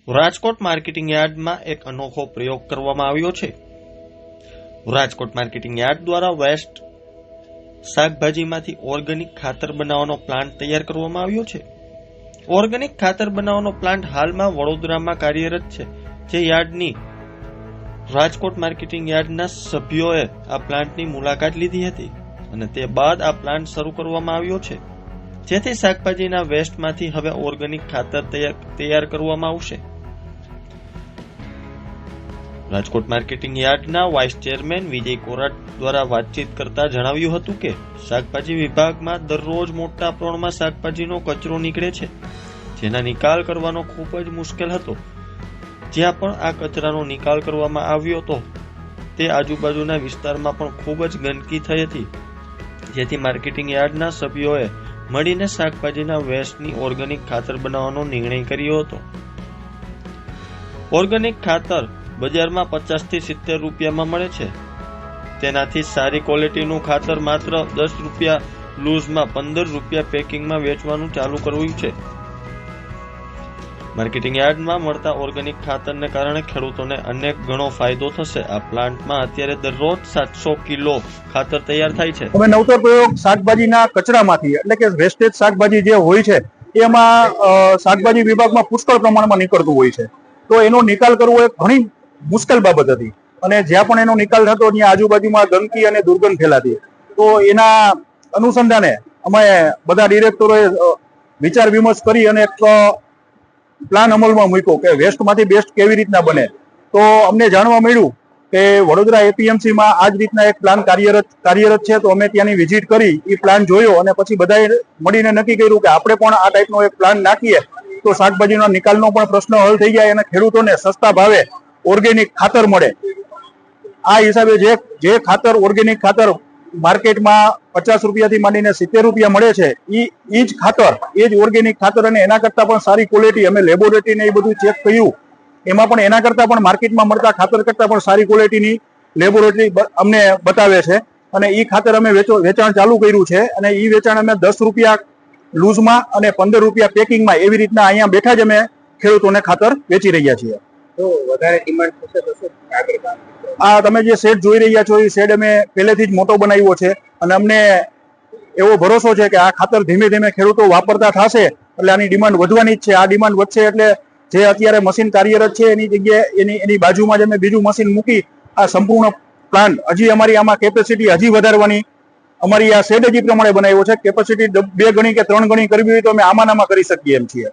Rajkot marketing યાર્ડમાં એક અનોખો પ્રયોગ કરવામાં આવ્યો છે। રાજકોટ માર્કેટિંગ યાર્ડ દ્વારા વેસ્ટ શાકભાજીમાંથી ઓર્ગેનિક ખાતર બનાવવાનો પ્લાન્ટ તૈયાર કરવામાં આવ્યો છે। ઓર્ગેનિક ખાતર બનાવવાનો પ્લાન્ટ હાલમાં વડોદરામાં કાર્યરત છે, જે યાર્ડની રાજકોટ માર્કેટિંગ યાર્ડના સભ્યોએ આ પ્લાન્ટની મુલાકાત લીધી હતી અને તે બાદ આ પ્લાન્ટ શરૂ કરવામાં આવ્યો છે, જેથી શાકભાજીના વેસ્ટમાંથી હવે ઓર્ગેનિક ખાતર તૈયાર કરવામાં આવશે। રાજકોટ માર્કેટિંગ યાર્ડના વાઇસ ચેરમેન વિજય કોરાટ દ્વારા વાતચીત કરતા જણાવ્યું હતું કે શાકભાજી વિભાગમાં દરરોજ મોટા પ્રમાણમાં શાકભાજીનો કચરો નીકળે છે, જેના નિકાલ કરવાનો ખૂબ જ મુશ્કેલ હતો। જ્યાં પણ આ કચરાનો નિકાલ કરવામાં આવ્યો હતો તે આજુબાજુના વિસ્તારમાં પણ ખૂબ જ ગંદકી થઈ હતી, જેથી માર્કેટિંગ યાર્ડના સભ્યોએ મળીને શાકભાજીના વેસ્ટની ઓર્ગેનિક ખાતર બનાવવાનો નિર્ણય કર્યો હતો। ઓર્ગેનિક ખાતર બજારમાં 50 થી 70 રૂપિયામાં મળે છે। તેનાથી સારી ક્વોલિટીનું ખાતર માત્ર 10 રૂપિયા લૂઝમાં 15 રૂપિયા પેકિંગમાં વેચવાનું ચાલુ કર્યું છે। માર્કેટિંગ યાર્ડમાં મળતા ઓર્ગેનિક ખાતરને કારણે ખેડૂતોને અનેક ગણો ફાયદો થશે। આ પ્લાન્ટમાં અત્યારે દરરોજ 700 કિલો ખાતર તૈયાર થાય છે। અમે નવતર પ્રયોગ શાકભાજીના કચરામાંથી એટલે કે વેસ્ટેજ શાકભાજી જે હોય છે એમાં શાકભાજી વિભાગમાં પુષ્કળ પ્રમાણમાં નીકળતું હોય છે, તો એનો નિકાલ કરવો એ ઘણી મુશ્કેલ બાબત હતી અને જ્યાં પણ એનો નિકાલ થતો ત્યાં આજુબાજુમાં ગંદકી અને દુર્ગંધ ફેલાતી। તો એના અનુસંધાને અમે બધા ડિરેક્ટરોએ વિચાર વિમર્શ કરી અને એક પ્લાન અમલમાં મૂક્યો કે વેસ્ટમાંથી બેસ્ટ કેવી રીતના બને। તો અમને જાણવા મળ્યું કે વડોદરા એપીએમસીમાં આ જ રીતના એક પ્લાન કાર્યરત છે, તો અમે ત્યાંની વિઝિટ કરી એ પ્લાન જોયો અને પછી બધાએ મળીને નક્કી કર્યું કે આપણે પણ આ ટાઈપનો એક પ્લાન નાખીએ તો શાકભાજીનો નિકાલનો પણ પ્રશ્ન હલ થઈ જાય અને ખેડૂતોને સસ્તા ભાવે ઓર્ગેનિક ખાતર મળે। આ હિસાબે જે ખાતર ઓર્ગેનિક ખાતર માર્કેટમાં 50 રૂપિયાથી માંડીને 70 રૂપિયા મળે છે, એ જ ખાતર એ જ ઓર્ગેનિક ખાતર અને એના કરતાં પણ સારી ક્વોલિટી અમે લેબોરેટરીને એ બધું ચેક કર્યું, એમાં પણ એના કરતાં પણ માર્કેટમાં મળતા ખાતર કરતાં પણ સારી ક્વોલિટીની લેબોરેટરી અમને બતાવે છે અને એ ખાતર અમે વેચાણ ચાલુ કર્યું છે અને એ વેચાણ અમે 10 રૂપિયા લૂઝમાં અને 15 રૂપિયા પેકિંગમાં એવી રીતના અહીંયા બેઠા જ અમે ખેડૂતોને ખાતર વેચી રહ્યા છીએ। તો વધારે ડિમાન્ડ થશે તો શું આગળ કામ? આ તમે જે શેડ જોઈ રહ્યા છો એ શેડ અમે પહેલેથી જ મોટો બનાવ્યો છે અને અમને એવો ભરોસો છે કે આ ખાતર ધીમે ધીમે ખેડૂતો વાપરતા થશે એટલે આની ડિમાન્ડ વધવાની જ છે। આ ડિમાન્ડ વધશે એટલે જે અત્યારે મશીન કાર્યરત છે એની જગ્યાએ એની બાજુમાં જ અમે બીજું મશીન મૂકી આ સંપૂર્ણ પ્લાન્ટ હજી અમારી આમાં કેપેસિટી હજી વધારવાની અમારી આ શેડ હજી પ્રમાણે બનાવ્યો છે। કેપેસિટી 2 ગણી કે 3 ગણી કરવી હોય તો અમે આમાં કરી શકીએ એમ છીએ।